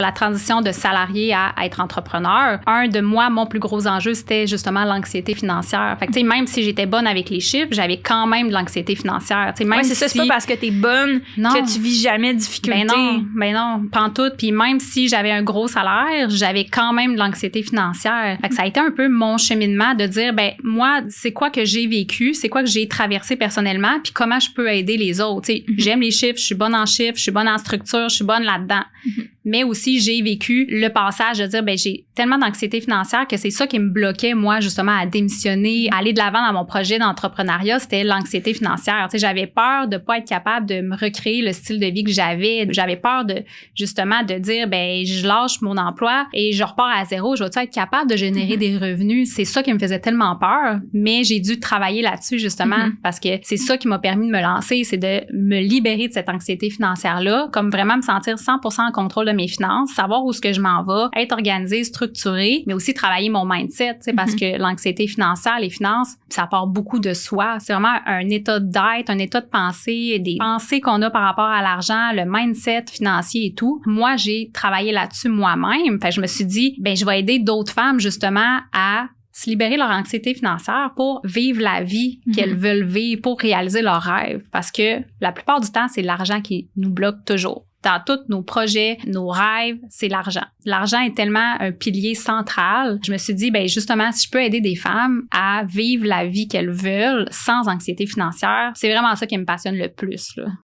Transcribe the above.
La transition de salarié à être entrepreneur, mon plus gros enjeu, c'était justement l'anxiété financière. Fait que, tu sais, même si j'étais bonne avec les chiffres, j'avais quand même de l'anxiété financière. Tu sais, même c'est ça, c'est pas parce que t'es bonne que tu vis jamais de difficultés. Ben non, pantoute. Puis même si j'avais un gros salaire, j'avais quand même de l'anxiété financière. Fait que ça a été un peu mon cheminement de dire, moi, c'est quoi que j'ai vécu, c'est quoi que j'ai traversé personnellement, puis comment je peux aider les autres. Tu sais, j'aime les chiffres, je suis bonne en chiffres, je suis bonne en structure, je suis bonne là-dedans. Mais aussi, j'ai vécu le passage de dire, j'ai tellement d'anxiété financière que c'est ça qui me bloquait, moi, justement, à démissionner, à aller de l'avant dans mon projet d'entrepreneuriat, c'était l'anxiété financière. Tu sais, j'avais peur de pas être capable de me recréer le style de vie que j'avais. J'avais peur de, justement, de dire, je lâche mon emploi et je repars à zéro. Je vais-tu être capable de générer des revenus? C'est ça qui me faisait tellement peur. Mais j'ai dû travailler là-dessus, justement, parce que c'est ça qui m'a permis de me lancer, c'est de me libérer de cette anxiété financière-là, comme vraiment me sentir 100% en contrôle de mes finances, savoir où est-ce que je m'en vais, être organisée, structurée, mais aussi travailler mon mindset, tu sais, parce que l'anxiété financière, les finances, ça part beaucoup de soi. C'est vraiment un état d'être, un état de pensée, des pensées qu'on a par rapport à l'argent, le mindset financier et tout. Moi, j'ai travaillé là-dessus moi-même. Fait que je me suis dit, je vais aider d'autres femmes justement à se libérer de leur anxiété financière pour vivre la vie qu'elles veulent vivre, pour réaliser leurs rêves. Parce que la plupart du temps, c'est l'argent qui nous bloque toujours. Dans tous nos projets, nos rêves, c'est l'argent. L'argent est tellement un pilier central. Je me suis dit, justement, si je peux aider des femmes à vivre la vie qu'elles veulent sans anxiété financière, c'est vraiment ça qui me passionne le plus, là.